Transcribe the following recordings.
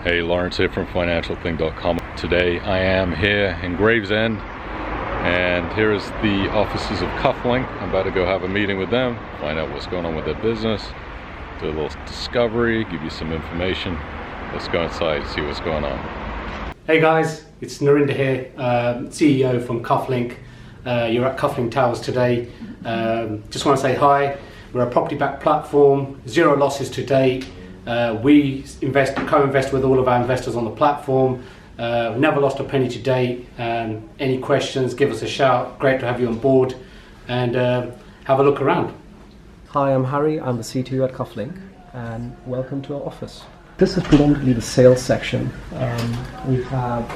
Hey, Lawrence here from financialthing.com. Today I am here in Gravesend, and here is the offices of Kuflink. I'm about to go have a meeting with them, find out what's going on with their business, do a little discovery, give you some information. Let's go inside and see what's going on. Hey guys, it's Narinder here, CEO from Kuflink. You're at Kuflink Towers today. Just want to say hi. We're a property-backed platform, zero losses to date. We co-invest with all of our investors on the platform. Never lost a penny to date. Any questions, give us a shout. Great to have you on board, and have a look around. Hi, I'm Harry. I'm the CTO at Kuflink, and welcome to our office. This is predominantly the sales section. We have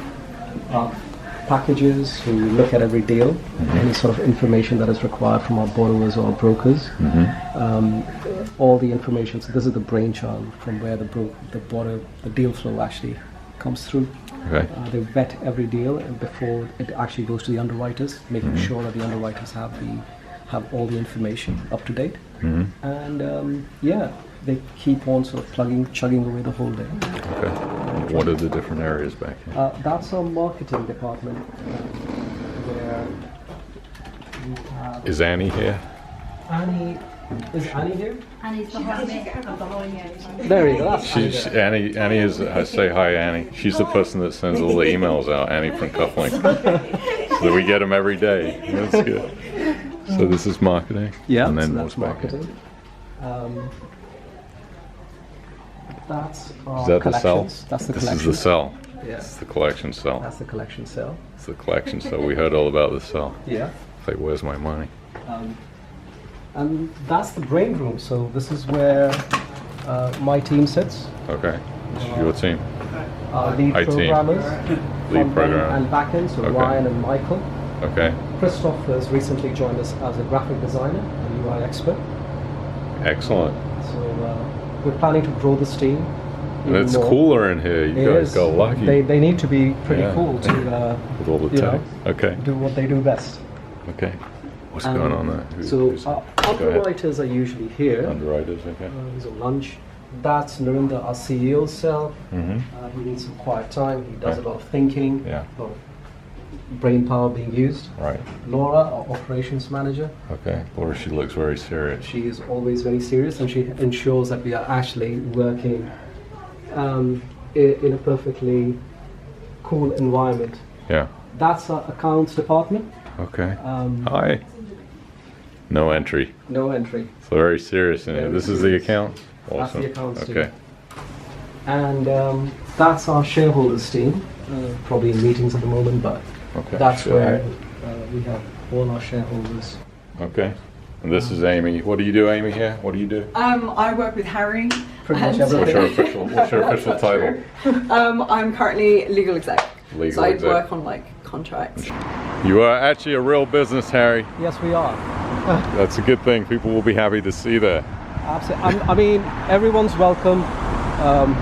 packages who look at every deal, any sort of information that is required from our borrowers or brokers. All the information. So this is the brainchild from where the deal flow actually comes through. Okay. They vet every deal before it actually goes to the underwriters, making sure that the underwriters have all the information up to date. And they keep on sort of chugging away the whole day. Okay. What are the different areas back here? That's our marketing department, where we have... Is Annie here? Is Annie here? Annie's behind me. There you go. That's Annie is. Say hi, Annie. She's the person that sends all the emails out. Annie from Kuflink. So we get them every day. That's good. So this is marketing. Yeah. And then so what's that's back here? marketing. That's our Is that the cell? collections. That's the This collection. is the cell. Yeah. It's the collection cell. That's the collection cell. It's the collection cell. We heard all about the cell. Yeah. It's like, where's my money? And that's the brain room. So this is where my team sits. Okay. It's your team. Our lead Hi, team. programmers, Lead programmer. and backend. So Okay. Ryan and Michael. Okay. Christoph has recently joined us as a graphic designer and UI expert. Excellent. So we're planning to grow this team. And even it's more. cooler in here. You It guys is. got lucky They need to be pretty Yeah. cool to with all the you know, tech. Okay. do what they do best. Okay. What's going on there? So our go ahead. underwriters are usually here. Underwriters. Okay. He's on lunch. That's Narinder, our CEO cell. Mm-hmm. He needs some quiet time. He does Right. a lot of thinking, Yeah. a lot of brain power being used. Right. Laura, our operations manager. Okay. Laura, she looks very serious. She is always very serious, and she ensures that we are actually working in a perfectly cool environment. Yeah. That's our accounts department. Okay. Hi. No entry. No entry. So very serious in here. Very This is the account? That's Awesome. the accounts team. Okay. And that's our shareholders team. Probably in meetings at the moment, but Okay. that's Sure. where we have all our shareholders. Okay. And this is Amy. What do you do, Amy, here? What do you do? I work with Harry. Pretty much and- everything. What's your official title? I'm currently legal exec. Legal so I exec. work on like contracts. You are actually a real business, Harry. Yes, we are. That's a good thing. People will be happy to see that. Absolutely. I mean, everyone's welcome.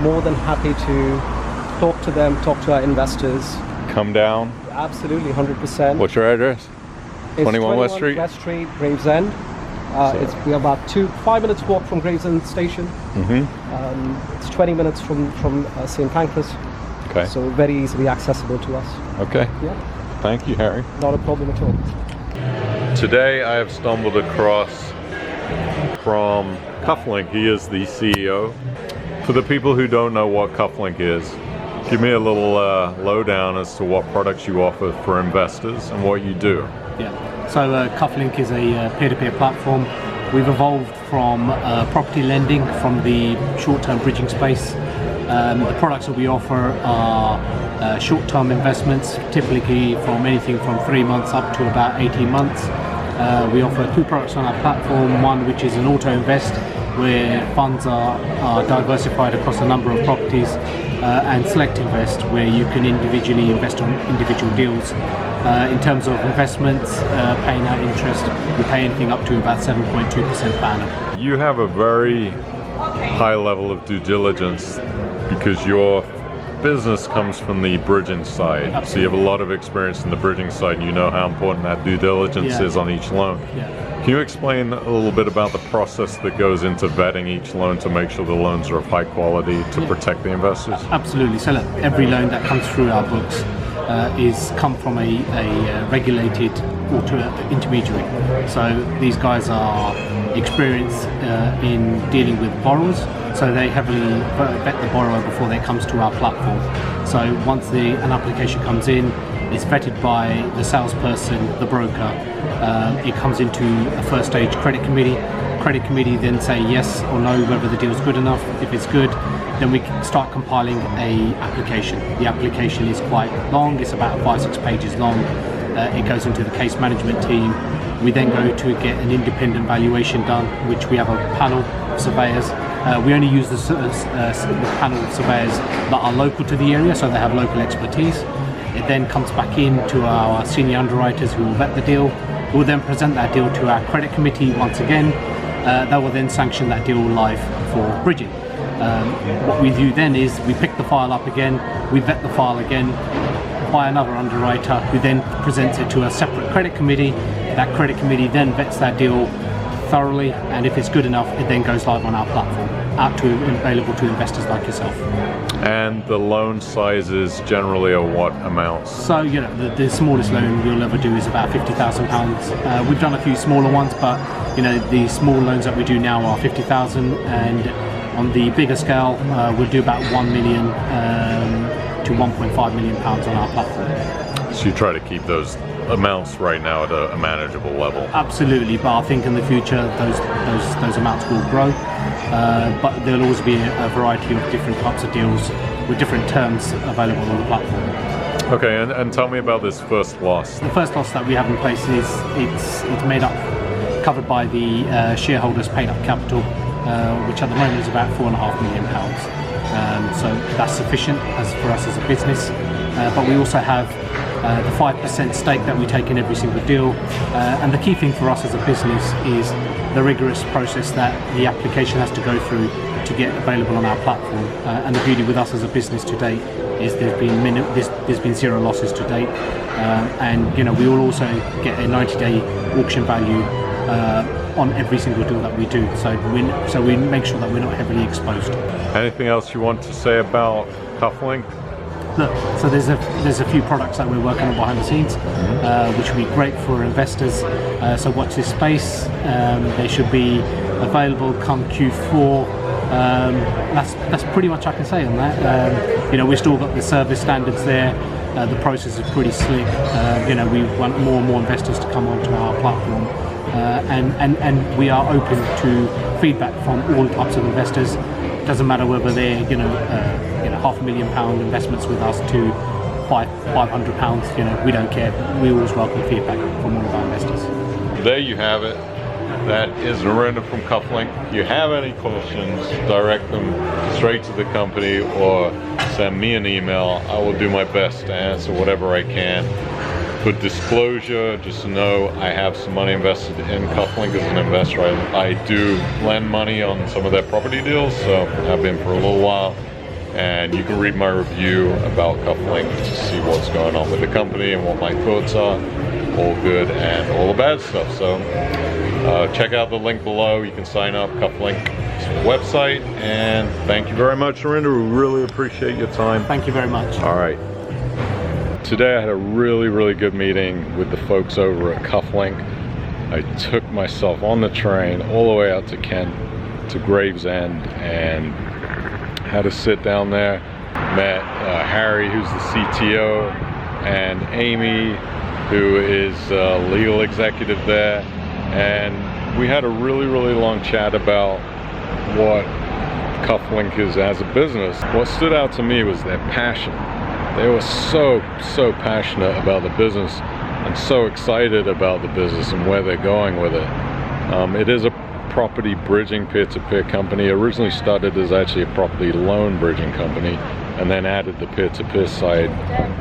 More than happy to talk to them, talk to our investors. Come down. Absolutely, 100%. What's your address? It's 21 West Street? West Street, Gravesend. We're about 5 minutes walk from Gravesend Station. It's 20 minutes from St. Pancras. Okay. So very easily accessible to us. Okay. Yeah, Thank you, Harry. not a problem at all. Today I have stumbled across from Kuflink. He is the CEO. For the people who don't know what Kuflink is, give me a little lowdown as to what products you offer for investors and what you do. Yeah. So Kuflink is a peer-to-peer platform. We've evolved from property lending from the short-term bridging space. The products that we offer are short-term investments, typically from anything from 3 months up to about 18 months. We offer 2 products on our platform, one which is an auto invest, where funds are diversified across a number of properties, and select invest, where you can individually invest on individual deals. In terms of investments, paying out interest, we pay anything up to about 7.2% per annum. You have a very high level of due diligence because you're business comes from the bridging side. Absolutely. So you have a lot of experience in the bridging side, and you know how important that due diligence Yeah. is on each loan. Yeah. Can you explain a little bit about the process that goes into vetting each loan to make sure the loans are of high quality to protect the investors? Absolutely. So look, every loan that comes through our books is come from a regulated intermediary. So these guys are experienced in dealing with borrowers. So they heavily vet the borrower before they comes to our platform. So once an application comes in, it's vetted by the salesperson, the broker. It comes into a first stage credit committee. Credit committee then say yes or no whether the deal is good enough. If it's good, then we can start compiling a application. The application is quite long. It's about 5-6 pages long. It goes into the case management team. We then go to get an independent valuation done, which we have a panel of surveyors. We only use the panel of surveyors that are local to the area, so they have local expertise. It then comes back in to our senior underwriters who will vet the deal. We'll then present that deal to our credit committee once again. They will then sanction that deal live for bridging. What we do then is we pick the file up again, we vet the file again by another underwriter who then presents it to a separate credit committee. That credit committee then vets that deal thoroughly, and if it's good enough, it then goes live on our platform, available to investors like yourself. And the loan sizes generally are what amounts? So, you know, the smallest loan we'll ever do is about £50,000. We've done a few smaller ones, but you know, the small loans that we do now are 50,000, and on the bigger scale, we'll do about 1 million to 1.5 million pounds on our platform. So you try to keep those amounts right now at a manageable level? Absolutely, but I think in the future those amounts will grow. But there'll always be a variety of different types of deals with different terms available on the platform. Okay, and tell me about this first loss. The first loss that we have in place is it's made up, covered by the shareholders' paid up capital, which at the moment is about £4.5 million. So that's sufficient for us as a business. But we also have the 5% stake that we take in every single deal. And the key thing for us as a business is the rigorous process that the application has to go through to get available on our platform. And the beauty with us as a business to date is there's been 0 losses to date. And you know, we will also get a 90-day auction value on every single deal that we do. So we make sure that we're not heavily exposed. Anything else you want to say about Kuflink? Look, so there's a few products that we're working on behind the scenes, which will be great for investors. So watch this space. They should be available come Q4. That's pretty much I can say on that. You know, we've still got the service standards there. The process is pretty slick. You know, we want more and more investors to come onto our platform, and we are open to feedback from all types of investors. Doesn't matter whether they're £500,000 investments with us to £500. You know, we don't care. We always welcome feedback from all of our investors. There you have it. That is Narinder from Kuflink. If you have any questions, direct them straight to the company or send me an email. I will do my best to answer whatever I can. For disclosure, just to know I have some money invested in Kuflink as an investor. I do lend money on some of their property deals, so I've been for a little while. And you can read my review about Kuflink to see what's going on with the company and what my thoughts are. All good and all the bad stuff. So check out the link below. You can sign up, Kuflink's website. And thank you very much, Narinder. We really appreciate your time. Thank you very much. All right. Today I had a really good meeting with the folks over at Kuflink. I took myself on the train all the way out to Kent, to Gravesend, and had to sit down there. Met Harry, who's the CTO, and Amy, who is legal executive there, and we had a really long chat about what Kuflink is as a business. What stood out to me was their passion. They were so passionate about the business and so excited about the business and where they're going with it. It is a property bridging peer-to-peer company. It originally started as actually a property loan bridging company and then added the peer-to-peer side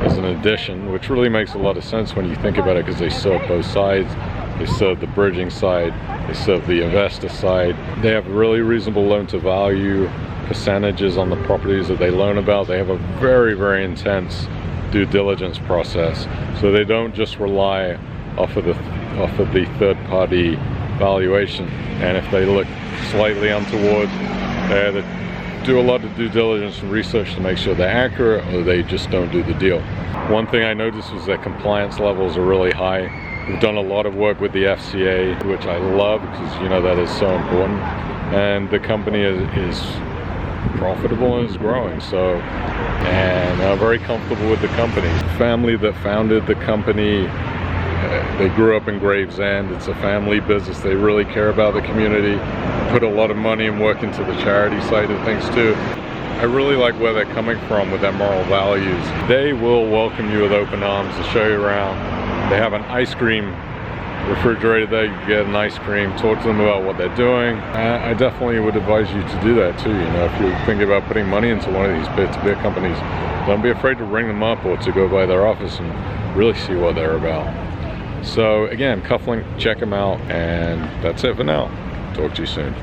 as an addition, which really makes a lot of sense when you think about it, because they serve both sides. They serve the bridging side, they serve the investor side. They have really reasonable loan to value. percentages on the properties that they learn about. They have a very, very intense due diligence process. So they don't just rely off of the third-party valuation. And if they look slightly untoward, they either do a lot of due diligence and research to make sure they're accurate, or they just don't do the deal. One thing I noticed was that compliance levels are really high. We've done a lot of work with the FCA, which I love because you know that is so important. And the company is profitable and is growing. So, and I'm very comfortable with the company. The family that founded the company, they grew up in Gravesend. It's a family business. They really care about the community, put a lot of money and work into the charity side of things too. I really like where they're coming from with their moral values. They will welcome you with open arms to show you around. They have an ice cream refrigerator there. You can get an ice cream, talk to them about what they're doing. I definitely would advise you to do that too. You know, if you're thinking about putting money into one of these peer-to-peer companies, don't be afraid to ring them up or to go by their office and really see what they're about. So again, Kuflink, check them out, and that's it for now. Talk to you soon.